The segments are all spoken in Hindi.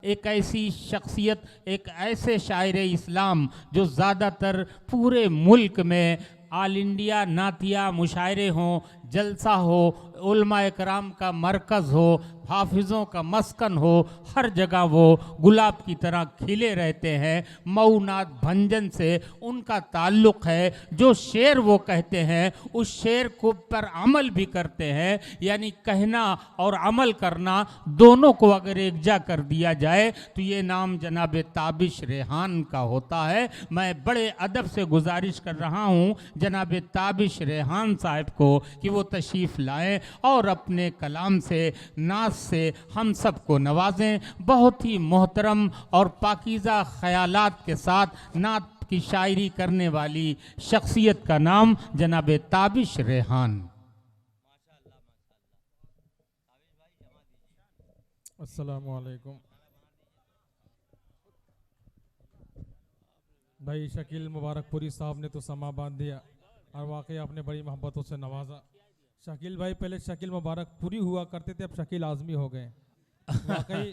एक ऐसी शख्सियत, एक ऐसे शायर इस्लाम जो ज़्यादातर पूरे मुल्क में आल इंडिया नातिया मुशायरे हों, जलसा हो, उलमा इकराम का मरकज़ हो, हाफिज़ों का मस्कन हो, हर जगह वो गुलाब की तरह खिले रहते हैं। मऊनात भंजन से उनका ताल्लुक़ है। जो शेर वो कहते हैं उस शेर को पर अमल भी करते हैं, यानी कहना और अमल करना दोनों को अगर एकजा कर दिया जाए तो ये नाम जनाब ताबिश रेहान का होता है। मैं बड़े अदब से गुजारिश कर रहा हूँ जनाब ताबिश रेहान साहब को कि वो तशरीफ़ लाएं और अपने कलाम से, नाज से हम सब को नवाजें। बहुत ही मोहतरम और पाकीज़ा ख़यालात के साथ नात की शायरी करने वाली शख्सियत का नाम जनाब ताबिश रेहान। अस्सलामु अलैकुम भाई। शकील मुबारकपुरी साहब ने तो समा बांध दिया और वाकई आपने बड़ी मोहब्बतों से नवाजा। शकील भाई पहले शकील मुबारकपुरी हुआ करते थे, अब शकील आज़मी हो गए। वाकई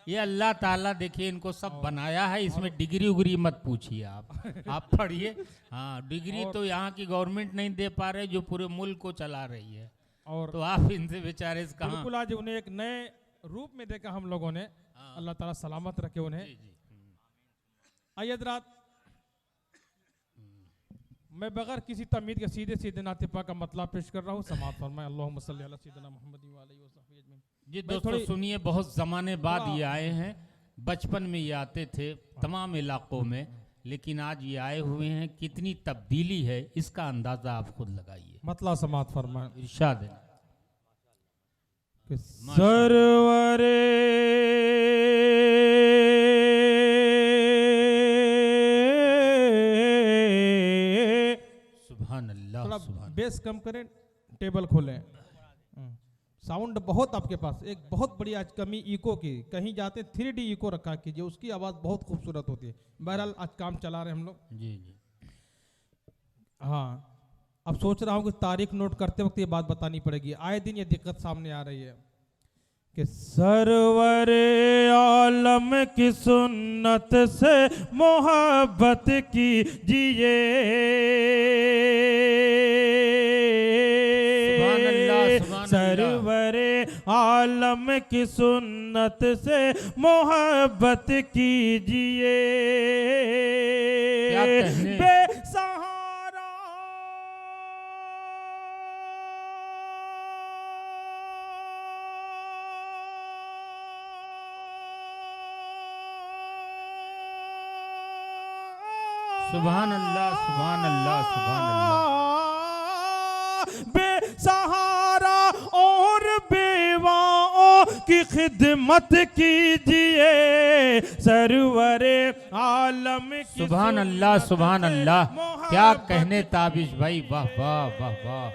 ये अल्लाह ताला देखिए इनको सब बनाया है, इसमें डिग्री उग्री मत पूछिए आप पढ़िए। हाँ, डिग्री तो यहाँ की गवर्नमेंट नहीं दे पा रहे जो पूरे मुल्क को चला रही है, और तो आप इनसे बेचारे बिल्कुल आज उन्हें एक नए रूप में देखा हम लोगों ने। अल्लाह ताला सलामत रखे उन्हें। आइए हज़रात, मैं बगैर किसी तमीद के सीधे सीधे नाते पाक का मतलब पेश कर रहा हूँ। समाअत फरमाएं अल्लाहुम्मा सल्ली अला सय्यिदिना मुहम्मद व आलिहि व सहबिहि अजमईन। जी दोस्तों सुनिए, बहुत ज़माने बाद ये आए हैं। बचपन में ये आते थे तमाम इलाकों में, लेकिन आज ये आए हुए हैं। कितनी तब्दीली है इसका अंदाज़ा आप खुद लगाइए। मतलब समाअत फरमाएं। इरशाद है कि सरवरे सुभान अल्लाह। थोड़ा बेस कम करें, टेबल खोलें। साउंड बहुत आपके पास, एक बहुत बड़ी आज कमी इको की। कहीं जाते 3D इको रखा कीजिए, उसकी आवाज़ बहुत खूबसूरत होती है। बहरहाल आज काम चला रहे हम लोग। जी जी हाँ, अब सोच रहा हूँ कि तारीख नोट करते वक्त ये बात बतानी पड़ेगी। आए दिन ये दिक्कत सामने आ रही है कि सरवरे आलम की सुन्नत से मोहब्बत कीजिए। सरवरे आलम की सुन्नत से मोहब्बत कीजिए। बेसहारा सुभान अल्लाह, सुभान अल्लाह, सुभान अल्लाह। बेसहारा और बेवाओं की खिदमत कीजिए। सरवरे आलम की सुभान अल्लाह, सुभान अल्लाह। क्या कहने ताबिश भाई, वाह वाह वाह वाह,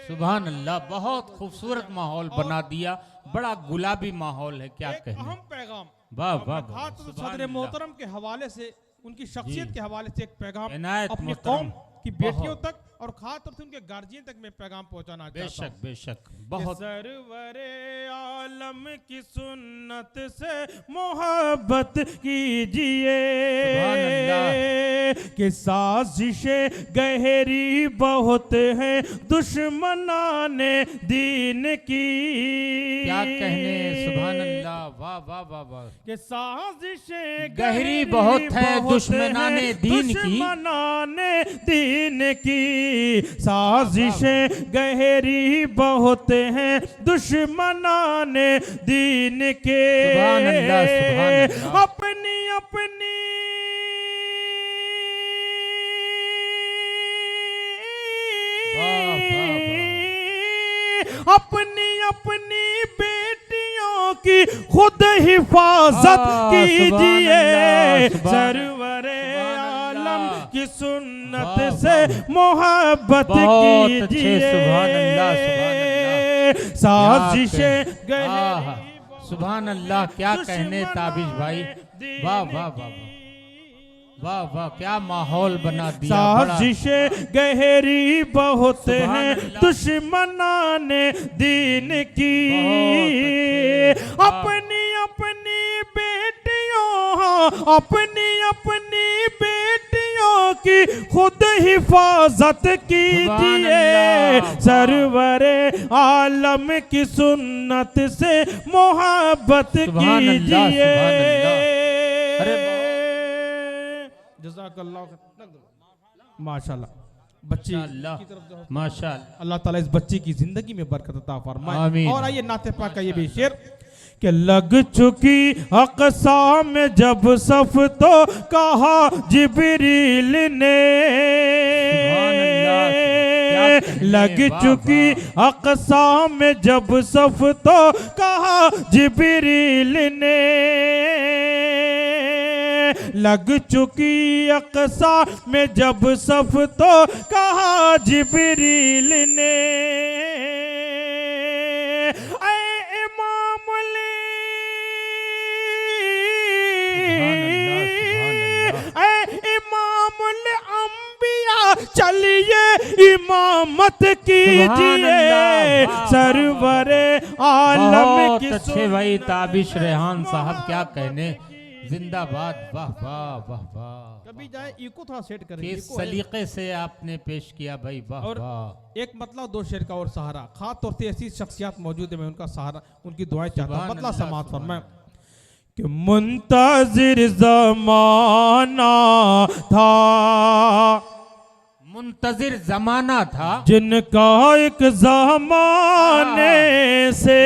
सुभान अल्लाह। बहुत खूबसूरत माहौल बना दिया, बड़ा गुलाबी माहौल है। क्या कहने, अहम पैगाम। वाह वाह वाह। सदर मोहतरम के हवाले से, उनकी शख्सियत के हवाले से एक पैगाम इनायत अपनी मोहतरम कौम की बेटियों तक और खास तौर से उनके गार्जियन तक मैं पैगाम पहुंचाना चाहता हूं। बेशक बेशक। बहुत सरवरे आलम की सुन्नत से मोहब्बत कीजिए कि साजिशें गहरी बहुत हैं दुश्मनाने दीन की। क्या कहने, सुभान अल्लाह, वाह वाह वाह वाह। कि साजिशें गहरी बहुत है दुश्मनाने दीन की। दुश्मनाने दीन की साजिशें गहरी बहुत हैं दुश्मनाने दीन के। सुभान अल्लाह, सुभान अल्लाह। अपनी अपनी अपनी अपनी बेटियों की खुद हिफाजत कीजिए। सरवरे आलम की सुन्नत से मोहब्बत कीजिए। सुभान अल्लाह, सुभान अल्लाह। साजिशें गहरी, सुभान अल्लाह। क्या कहने ताबिश भाई, वाह वाह वाह वाह वाह। क्या माहौल बना दिया। साजिशें गहरी बहुत हैं दुश्मनाने दीन की। अपनी अपनी अपनी बेटियों, अपनी अपनी बेटियों की खुद हिफाजत कीजिए। सरवरे आलम की सुन्नत से मोहब्बत कीजिए। जज़ाकल्लाह माशाल्लाह। बच्ची की तरफ जो माशाल्लाह, अल्लाह ताला इस बच्ची की जिंदगी में बरकत अता फरमाए। आमीन। और आइए नाते पाक का ये भी शेर कि लग चुकी अक़सा में जब सफ तो कहा जिब्रील ने, लग चुकी अक़सा में जब सफ तो कहा जिब्रील ने, लग चुकी अक़सा में जब सफ तो कहा जिब्रील ने, चलिए इमामत कीजिए। सरवरे आलम बहुत की अच्छे भाई ताबिश रेहान साहब, क्या कहने, जिंदाबाद, वाह वाह वाह वाह। कभी जाए इको थोड़ा सेट करें। किस सलीके से आपने पेश किया भाई, वाह और वाह। एक मतलब दो शेर का और सहारा, खास तौर से ऐसी शख्सियत मौजूद है, मैं उनका सहारा, उनकी दुआएं चाहता हूँ। मतलब समाज फरमाए कि मुंतजिर जमाना था, मुंतजिर जमाना था, जिनका एक जमाने से,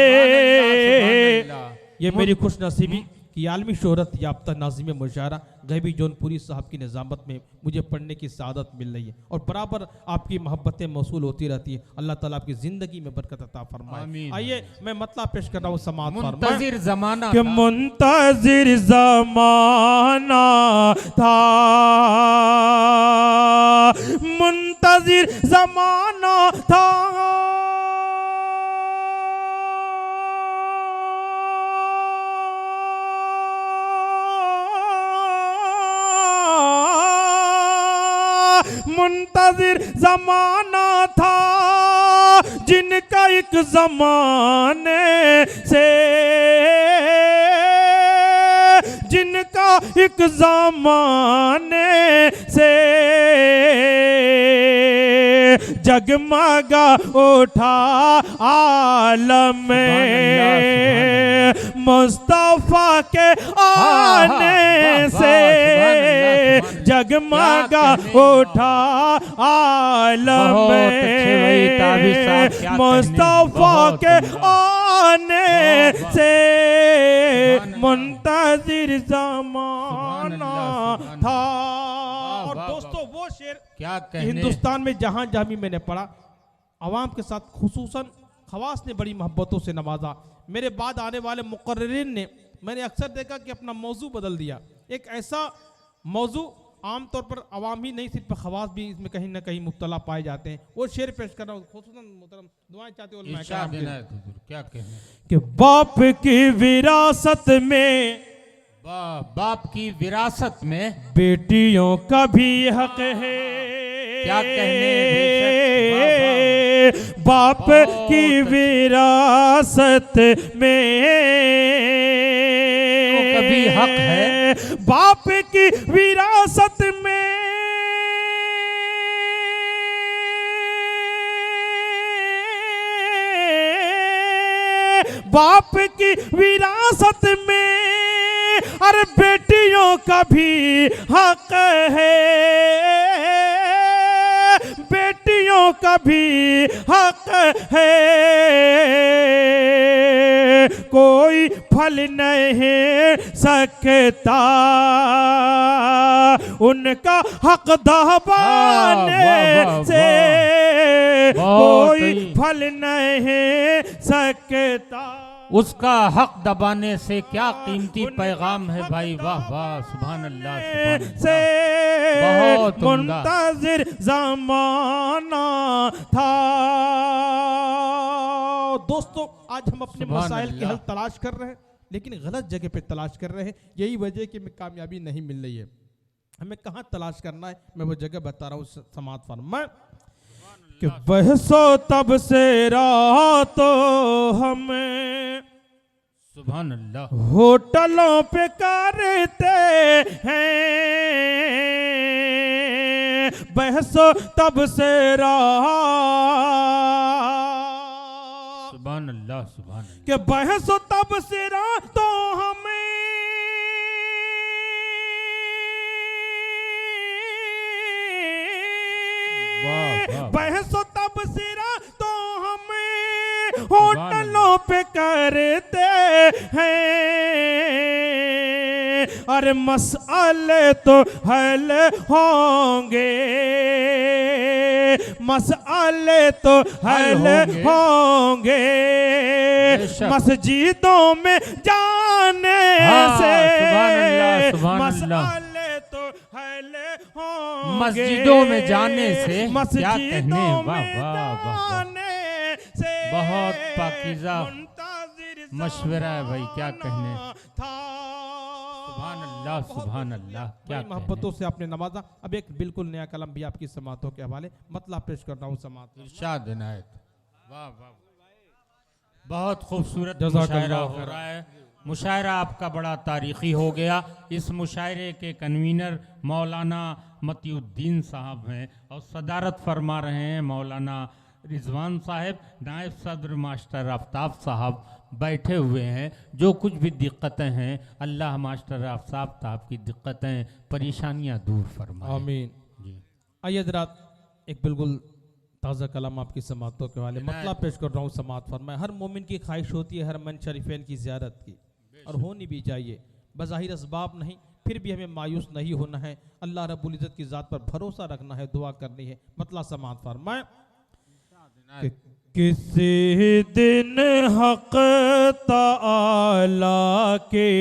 ये मेरी खुश नसीबी कि आलमी शोहरत याफ्ता नाज़िम मुशायरा गैबी जौनपुरी साहब की निज़ामत में मुझे पढ़ने की सआदत मिल रही है, और बराबर आपकी मोहब्बतें मौसूल होती रहती है। अल्लाह ताला आपकी ज़िंदगी में बरकत अता फरमाए। आइए मैं मतलब पेश कर रहा हूँ समाअत फरमाए। मुंतजिर जमाना कि था, मुंतजिर जमाना था, मुंतजिर जमाना था, मुंतजिर जमाना था, जिनका एक जमाने से, जिनका एक जमाने से जगमगा उठा आलम में, मुस्तफा के आने से जगमगा उठा आलम में, मुस्तफा के आने से मुंतजिर जमाना था। और दोस्तों वो शेर क्या कहने, हिंदुस्तान में जहां जहां भी मैंने पढ़ा, अवाम के साथ खुसूसन खवास ने बड़ी मोहब्बतों से नवाजा। मेरे बाद आने वाले मुकर्रिरीन ने, मैंने अक्सर देखा कि अपना मौजू बदल दिया। एक ऐसा मौजू आमतौर पर अवाम ही नहीं, सिर्फ खवास भी इसमें कहीं ना कहीं मुब्तला पाए जाते हैं। वो शेर पेश कर रहा हूँ, खुसूसन मोहतरम दुआएं चाहते हो क्या कहने कि बाप की विरासत में, बाप की विरासत में बेटियों का भी हक है। क्या कहने, बाप की विरासत में कभी हक है, बाप की विरासत में बाप की विरासत में अरे बेटियों का भी हक है, बेटियों का भी हक है। कोई फल नहीं सकता उनका हक दबाने से, कोई फल नहीं सकता उसका हक दबाने से। क्या कीमती पैगाम है भाई, वाह वाह, सुभान अल्लाह, से बहुत मुंतजिर जमाना था। दोस्तों आज हम अपने मसाइल के हल तलाश कर रहे हैं, लेकिन गलत जगह पे तलाश कर रहे हैं। यही वजह कि हमें कामयाबी नहीं मिल रही है। हमें कहाँ तलाश करना है, मैं वो जगह बता रहा हूँ। समाअत फरमाएं कि बहसो तब से रातो हमें सुभान अल्लाह। होटलों पे करते हैं बहसो तब से रहा सुभान अल्लाह सुभान अल्लाह। कि बहसो तब से रहा तो हमें बहसो तब से रहा तो हमें होटलों पे करते हैं अरे मसले तो हल होंगे मसले तो हल होंगे मस्जिदों में जाने से मसले तो हल होंगे मस्जिदों में जाने से क्या कहने। मस्जिदों वाह में वाह वाह जाने से बहुत पाकीज़ा मुंतज़िर मशवरा है भाई, क्या कहने। था। सुभान अल्लाह सुभान अल्लाह। क्या बड़ी मोहब्बतों से आपने नवाजा। अब एक बिल्कुल नया कलम भी आपकी समातों के हवाले मतलब पेश कर रहा हूँ समात। इरशाद इनायत। वाह वाह, बहुत खूबसूरत जज़ाकल्लाह मुशायरा हो रहा है। मुशायरा आपका बड़ा तारीखी हो गया। इस मुशायरे के कन्वीनर मौलाना मतिउद्दीन साहब हैं और सदारत फरमा रहे हैं मौलाना रिजवान साहब। नायब सदर मास्टर आफ्ताब साहब बैठे हुए हैं। जो कुछ भी दिक्कतें हैं अल्लाह मास्टर आफ्ताब साहब की दिक्कतें परेशानियां दूर फरमाए। आमीन। जी आइए जरा एक बिल्कुल ताज़ा कलाम आपकी समातों के वाले मतलब पेश कर रहा हूँ। समात फरमाए। हर मोमिन की ख्वाहिश होती है हर मन शरीफैन की ज़ियारत की और होनी भी चाहिए। बज़ाहिर असबाब नहीं, फिर भी हमें मायूस नहीं होना है। अल्लाह रब्बुल इज़्ज़त की ज़ात पर भरोसा रखना है, दुआ करनी है। मतलब समात फरमाए कि किसी दिन हक़ ताला के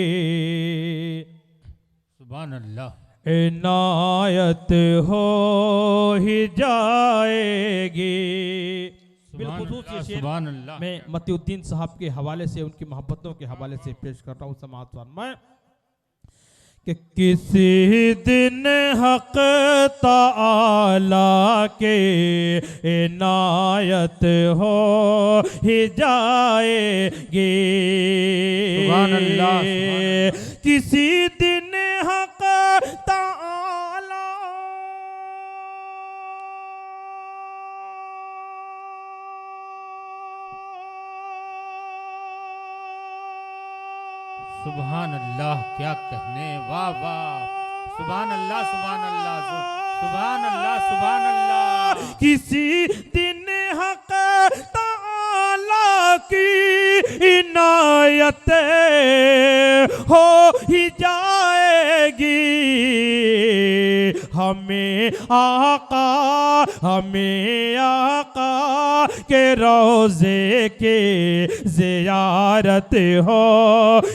सुभान अल्लाह इनायत हो ही जाएगी। बिलखुसूस ये शेर सुभान अल्लाह। मैं मतिउद्दीन साहब के हवाले से उनकी मोहब्बतों के हवाले से पेश कर रहा हूँ। समात फरमाए कि किसी दिन हक़ ताला के इनायत हो ही जाएगी। सुभान अल्लाह, सुभान अल्लाह। किसी दिन हक़ ताला सुभान अल्लाह, क्या कहने। वाह वाह, सुभान अल्लाह सुभान अल्लाह सुभान अल्लाह सुभान अल्लाह। किसी दिन हक़ ताला की इनायत हो ही जाएगी। हमें आका के रोज़े के ज़ियारत हो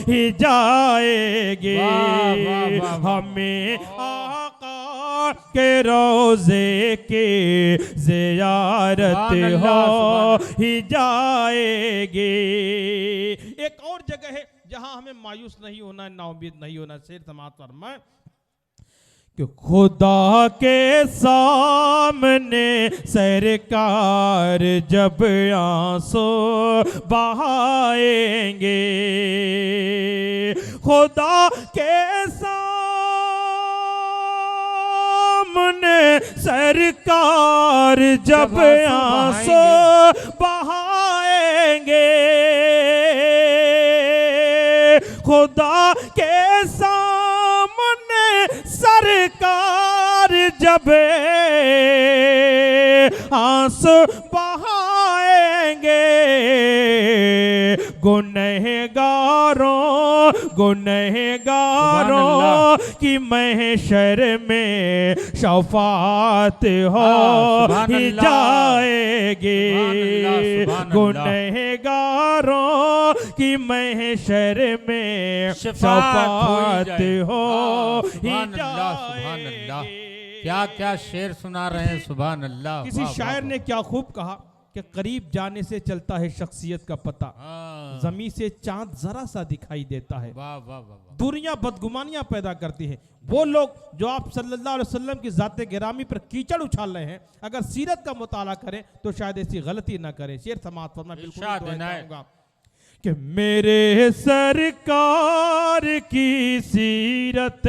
ही जाएगी। हमें आका के रोज़े के ज़ियारत हो ही जाएगी। एक और जगह है जहां हमें मायूस नहीं होना, नाउमीद नहीं होना। शेर समात फरमाए कि खुदा के सामने सरकार जब आंसू बहाएंगे। खुदा के सामने सरकार जब आंसू बहाएंगे। खुदा के सामने सरकार जब आंसू बहाएंगे। गुनहगारों की महशर में शफात हो ही जाएगी। गुनहगारों की महशर में शफात हो ही जाएगी। क्या क्या शेर सुना रहे हैं। सुभान अल्लाह। किसी शायर ने क्या खूब कहा कि करीब जाने से चलता है शख्सियत का पता, ज़मीं से चांद जरा सा दिखाई देता है। वाह वाह वाह। दुनिया बदगुमानियां पैदा करती है। वो लोग जो आप सल्लल्लाहु अलैहि वसल्लम की ज़ात गिरामी पर कीचड़ उछाल रहे हैं, अगर सीरत का मुताला करें तो शायद ऐसी गलती ना करें। शेर समात फरमा बिल्कुल कि मेरे सरकार की सीरत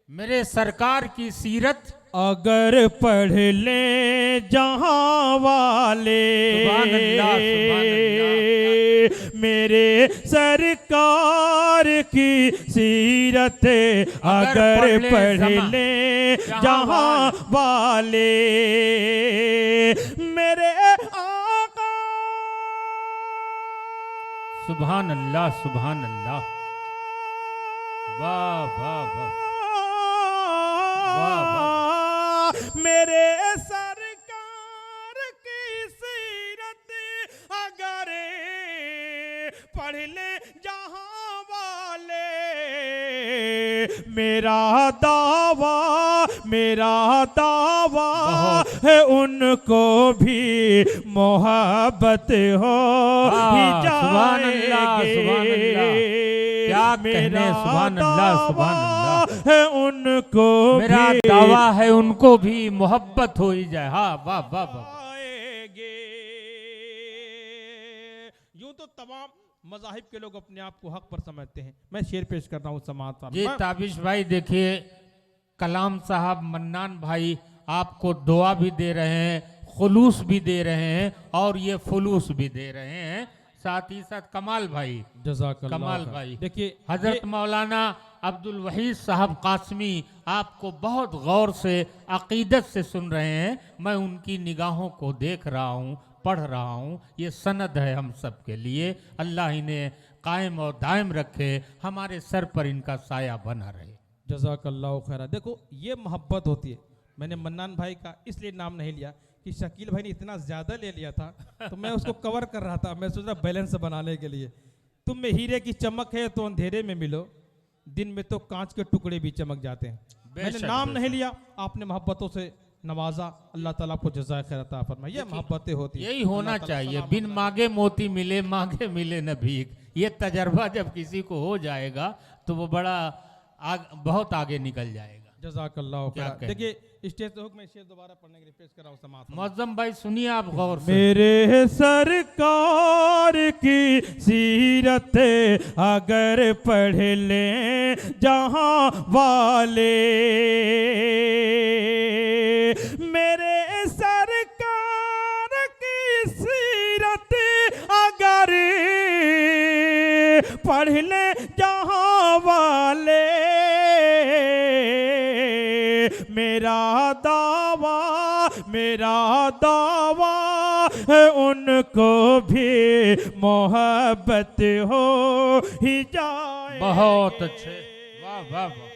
मेरे सरकार की सीरत अगर पढ़ ले जहां वाले, सुभान अल्लाह, सुभान अल्लाह। मेरे सरकार की सीरत अगर पढ़ ले जहां वाले, मेरे आका। सुभान अल्लाह, सुभान अल्लाह। वाह वाह वाह वाह वाह। मेरे सरकार की सीरत अगर पढ़ ले जहां वाले, मेरा दावा है उनको भी मोहब्बत हो ही सुभान अल्लाह, सुभान अल्लाह। जाएगी। क्या कहने, सुभान अल्लाह, सुभान अल्लाह। है उनको मेरा भी दावा है उनको भी मोहब्बत हो ही जाए। हाँ, वाह वाह वाह। आएंगे। यूं तो तमाम मज़ाहिब के लोग अपने आप को हक पर समझते हैं। मैं शेर पेश कर रहा हूँ समाज जी ताबिश भाई, देखिए कलाम साहब, मन्नान भाई आपको दुआ भी दे रहे हैं, खुलूस भी दे रहे हैं और ये फुलूस भी दे रहे हैं। साथ ही साथ कमाल भाई, कमाल भाई, देखिए हजरत मौलाना अब्दुल वहीद साहब कासमी आपको बहुत गौर से अकीदत से सुन रहे हैं। मैं उनकी निगाहों को देख रहा हूँ, पढ़ रहा हूँ। ये सनद है हम सब के लिए। अल्लाह इन्हें कायम और दायम रखे, हमारे सर पर इनका साया बना रहे। जज़ाकल्लाहु खैरा। देखो ये मोहब्बत होती है। मैंने मन्नान भाई का इसलिए नाम नहीं लिया कि शकील भाई ने इतना ज़्यादा ले लिया था, तो मैं उसको कवर कर रहा था। मैं सोच रहा बैलेंस बनाने के लिए। तुम में हीरे की चमक है तो अंधेरे में मिलो, दिन में तो कांच के टुकड़े भी चमक जाते हैं। मैंने नाम नहीं लिया, आपने मोहब्बतों से नवाजा। अल्लाह ताला आपको जज़ाए खैर अता फरमाए। ये मोहब्बतें होती है, यही होना चाहिए। बिन मांगे मोती मिले, मांगे मिले न भीख। ये तजर्बा जब किसी को हो जाएगा तो वो बड़ा बहुत आगे निकल जाएगा। जज़ाकल्लाहु खैर। देखिए स्टेज से मैं शेर दोबारा पढ़ने के लिए पेश कर रहा हूँ समाज। मौजम भाई सुनिए आप गौर से। मेरे सरकार की सीरत अगर पढ़ ले जहां वाले, मेरे सरकार की सीरत अगर पढ़ ले जहां वाले, मेरा दावा है उनको भी मोहब्बत हो ही जाए। बहुत अच्छे, वाह वाह वाह।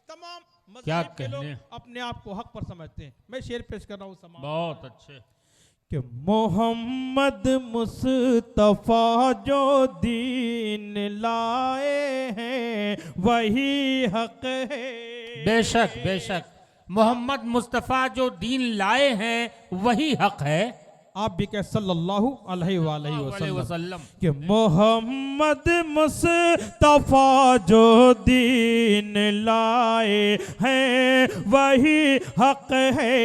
तमाम क्या मज़हब के लोग कहने। अपने आप को हक पर समझते हैं। मैं शेर पेश कर रहा हूँ समाज। बहुत अच्छे। कि मोहम्मद मुस्तफा जो दीन लाए हैं वही हक है। बेशक बेशक, मोहम्मद मुस्तफ़ा जो दीन लाए हैं वही हक है। आप भी कह सल्लल्लाहु अलैहि वसल्लम कि मोहम्मद मुस्तफा जो दीन लाए हैं वही हक है।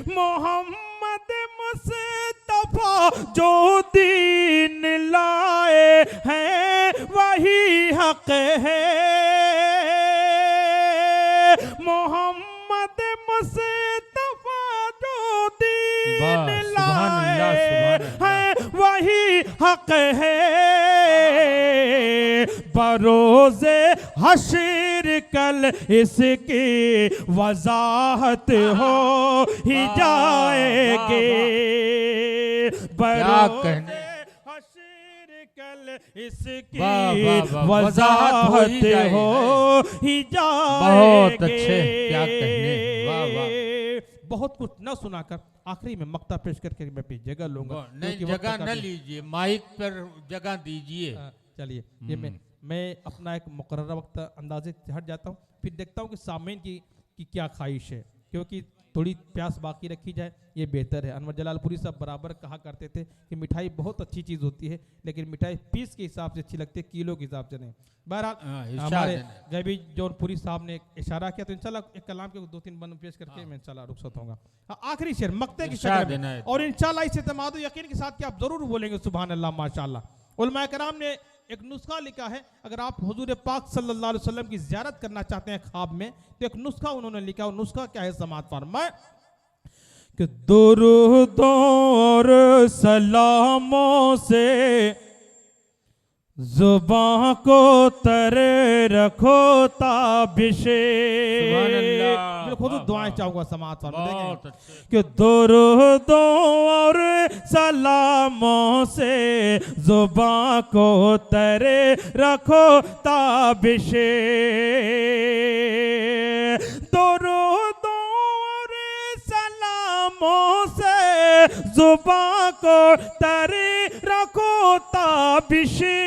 मोहम्मद मुस्तफा जो दीन लाए हैं वही हक है। मोहम्मद मुस्तफा जो दीन लाए हैं वही हक है। बरोज़े हश्र कल इसकी वजाहत हो ही जाएगी। बरोज़े हश्र कल इसकी वजाहत हो ही जाएगी। बहुत अच्छे, क्या कहने, वाह वाह। बहुत कुछ न सुनाकर आखिरी में मक्ता पेश करके मैं अपनी जगह लूंगा। नहीं, जगह न लीजिए, माइक पर जगह दीजिए। चलिए ये मैं अपना एक मुकर्रर वक्त अंदाजे से हट जाता हूँ, फिर देखता हूँ कि सामईन की क्या ख्वाहिश है, क्योंकि थोड़ी प्यास बाकी रखी जाए, ये बेहतर है। अनवर जलालपुरी साहब बराबर कहा करते थे कि मिठाई बहुत अच्छी चीज़ होती है, लेकिन मिठाई पीस के हिसाब से अच्छी लगती है, किलो के हिसाब से नहीं। बहरहाल इरशाद हमारे है। गैबी जौनपुरी साहब ने एक इशारा किया, तो इंशाल्लाह एक कलाम के 2-3 बंद पेश करके मैं इंशाल्लाह रुखसत होऊंगा। आखिरी शेर मक्ते की इरशाद शक्ल है में, ना। और इंशाल्लाह इस इत्मीनाद और यकीन के साथ कि आप जरूर बोलेंगे सुभान अल्लाह माशाअल्लाह। उलमा कराम ने एक नुस्खा लिखा है, अगर आप हुजूर पाक सल्लल्लाहु अलैहि वसल्लम की ज़ियारत करना चाहते हैं ख्वाब में, तो एक नुस्खा उन्होंने लिखा। और नुस्खा क्या है, समात फरमाए कि दुरूदों और सलामों से जुबां को तरे रखो ताबिशे। सुभान अल्लाह। मैं खुद दुआएं चाहूंगा समात फरमाए बहुत अच्छे। कि दुरूदों और सलामों से जुबां को तरे रखो ताबिशे। दुरूदों और सलामों से जुबां को तरे रखो ताबिशे।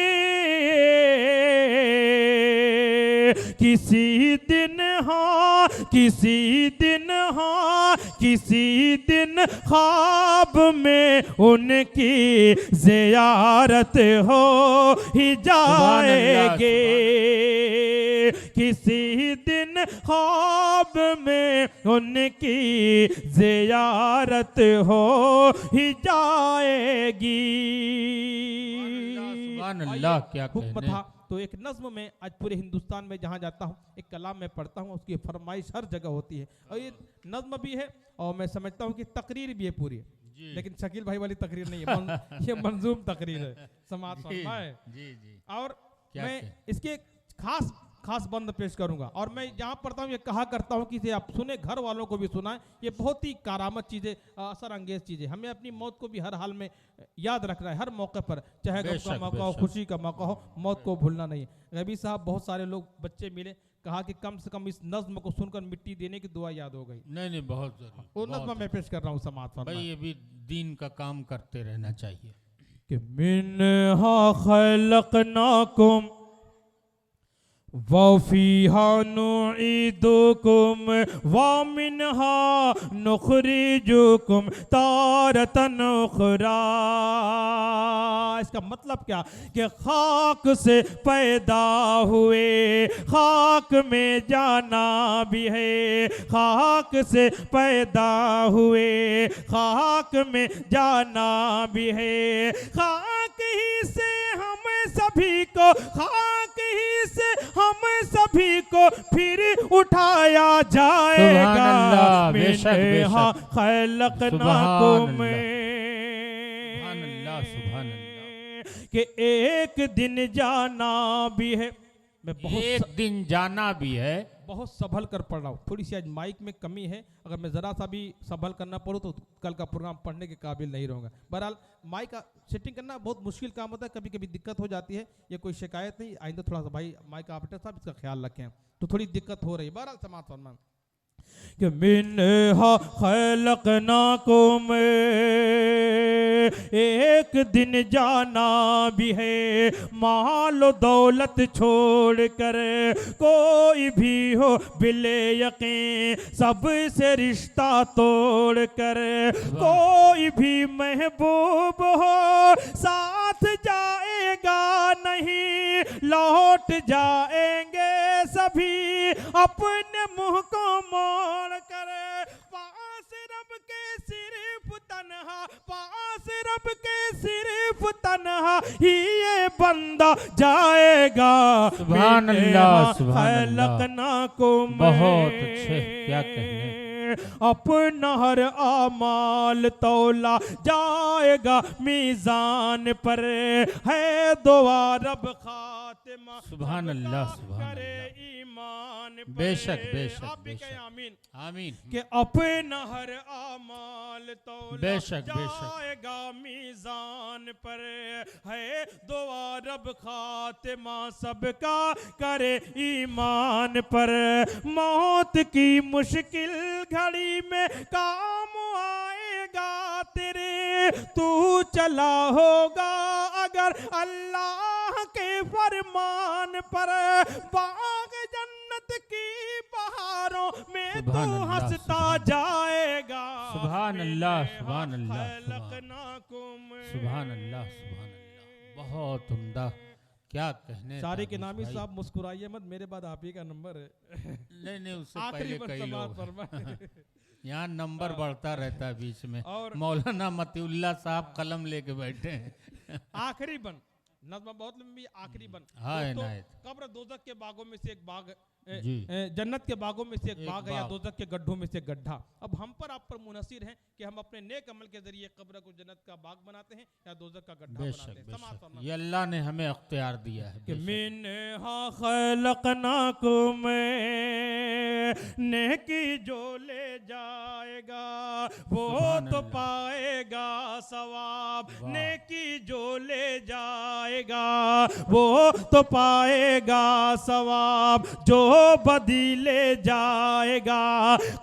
किसी दिन हाँ, किसी दिन हाँ, किसी दिन ख्वाब में उनकी ज़ियारत हो ही जाएगी। किसी दिन ख्वाब में उनकी ज़ियारत हो ही जाएगी। सुभान अल्लाह, क्या हुक्म कहने। था। तो एक नज्म में आज पूरे हिंदुस्तान में जहाँ जाता हूँ एक कलाम में पढ़ता हूँ, उसकी फरमाइश हर जगह होती है, और ये नज्म भी है और मैं समझता हूँ कि तकरीर भी है पूरी, लेकिन शकील भाई वाली तकरीर नहीं है, ये मंजूम तकरीर है। समाज फरमाए। जी जी। और क्या मैं क्या? इसके खास खास बंद पेश करूंगा, और मैं जहाँ पढ़ता हूँ ये कहा करता हूँ कि इसे आप सुने, घर वालों को भी सुनाएं। ये बहुत ही कारामत चीज़ें, असर अंगेज चीज़ें। हमें अपनी मौत को भी हर हाल में याद रखना है, हर मौके पर, चाहे गम का मौका हो, खुशी का मौका हो, मौत को भूलना नहीं। रबी साहब, बहुत सारे लोग बच्चे मिले, कहा कि कम से कम इस नज्म को सुनकर मिट्टी देने की दुआ याद हो गई। नहीं नहीं, बहुत जरूरी। वो नज्म मैं पेश कर रहा हूँ समात फरमाए। भाई ये भी दीन का काम करते रहना चाहिए। कि मिन्हा खलकनाकुम वफ़ीहा नुईदुकुम व मिन्हा नुखरिजुकुम तारतन उखरा। इसका मतलब क्या कि खाक से पैदा हुए, खाक में जाना भी है, खाक से पैदा हुए, खाक में जाना भी है। खाक ही से हम सभी को, खाक ही से हम सभी को फिर उठाया जाएगा। सुभान अल्लाह, बेशक बेशक। खलकनाकुम सुभान अल्लाह, सुभान अल्लाह। कि एक दिन जाना भी है। मैं एक दिन जाना भी है। बहुत संभल कर पढ़ रहा हूँ, थोड़ी सी आज माइक में कमी है, अगर मैं ज़रा सा भी संभल करना पड़ूँ तो कल का प्रोग्राम पढ़ने के काबिल नहीं रहूँगा। बहरहाल माइक का सेटिंग करना बहुत मुश्किल काम होता है, कभी कभी दिक्कत हो जाती है, ये कोई शिकायत नहीं। आइंदा थोड़ा सा भाई माइक ऑपरेटर साहब इसका ख्याल रखें, तो थोड़ी दिक्कत हो रही है। बहरहाल समात फरमान कि मिन्हा खलकनाकुम, एक दिन जाना भी है। माल दौलत छोड़ कर कोई भी हो बिले यकीन सबसे रिश्ता तोड़ कर, कोई भी महबूब हो साथ जाएगा नहीं, लौट जाएंगे सभी अपने मुंह को मोड़ कर। पास रब के सिर्फ तन्हा, पास रब के सिर्फ तन्हा ही ये बंदा जाएगा। सुभान अल्लाह, सुभान अल्लाह। खलकनाकुम, बहुत अच्छे, क्या कहने। अपना हर आमाल तौला जाएगा मीज़ान पर, है दुआ रब खातिमा सुभान अल्लाह, सुभान करे अल्लाह। ईमान पर। बेशक बेशक आप भी कहें बेशक। आमीन। आमीन। कि अपना हर आमाल तौला बेशक, बेशक। जाएगा मीज़ान पर, है दुआ रब खातिमा सबका करे ईमान पर। मौत की मुश्किल घड़ी में काम आएगा तेरे, तू चला होगा अगर अल्लाह के फरमान पर। बाग जन्नत की बहारों में तू सुभान अल्लाह, हंसता सुभान जाएगा। सुभान अल्लाह, मिन्ने सुभान अल्लाह, खलकनाकुम। सुभान अल्लाह, सुभान अल्लाह, बहुत उम्दा, क्या कहने। सारे के ताबिश नामी भाई। साहब मुस्कुराइए मत, मेरे बाद आप ही का नंबर है। नहीं नहीं, उससे आखिरी पहले पर कई समाप्त लोग फरमाए। यहाँ नंबर बढ़ता रहता है बीच में। और मौलाना मतीउल्लाह साहब कलम लेके बैठे हैं। आखिरी बन, नज़्म बहुत लंबी, आखिरी बन। हाँ दोस्तों, इनायत कब्र दोजख के बागों में से एक बाग, जी। जन्नत के बागों में से एक एक बाग है, या बाग। दोजख के गड्ढों में से एक गड्ढा। अब हम पर आप पर मुनसिर हैं कि हम अपने नेक अमल के जरिए कब्र को जन्नत का बाग बनाते हैं या दोजख का गड्ढा बनाते बेशक हैं। बेशक, समाप्त फरमाए। ये अल्लाह ने हमें अख्तियार दिया है। कि बेशक। मिन्हा खलकनाकुम, नेकी जो ले जाएगा वो सुभान तो अल्लाह। पाएगा सवाब। वाह। नेकी जो ले जाएगा वो तो पाएगा सवाब। जो बदी ले जाएगा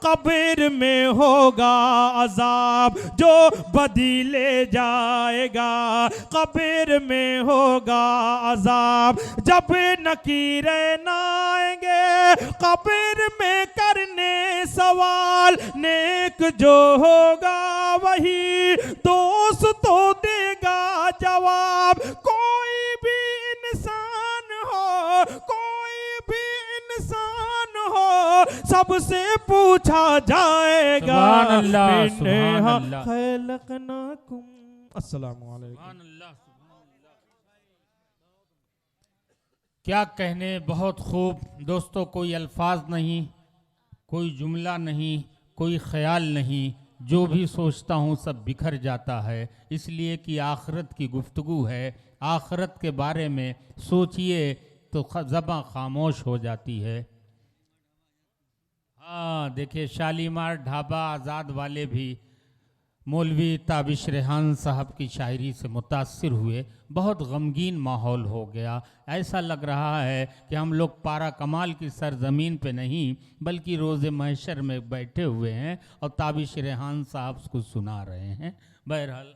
कब्र में होगा अजाब। जो बदी ले जाएगा कब्र में होगा अजाब। जब नकीरे न आएंगे कब्र में करने सवाल, नेक जो होगा वही दोस्त तो देगा जवाब। कोई भी इंसान हो, कोई भी इंसान हो, सबसे पूछा जाएगा। सुभान अल्लाह, मिन्ने सुभान अल्लाह। खलकनाकुम। अस्सलामु अलैकुम। सुभान अल्लाह, सुभान अल्लाह। क्या कहने, बहुत खूब दोस्तों। कोई अल्फाज नहीं, कोई जुमला नहीं, कोई ख्याल नहीं, जो भी सोचता हूँ सब बिखर जाता है। इसलिए कि आखिरत की गुफ्तगू है, आखिरत के बारे में सोचिए तो ज़बां खामोश हो जाती है। हाँ देखिए, शालीमार ढाबा आज़ाद वाले भी मौलवी ताबिश रेहान साहब की शायरी से मुतासिर हुए। बहुत गमगीन माहौल हो गया। ऐसा लग रहा है कि हम लोग पारा कमाल की सरजमीन पे नहीं बल्कि रोज़े महशर में बैठे हुए हैं और ताबिश रेहान साहब को सुना रहे हैं। बहरहाल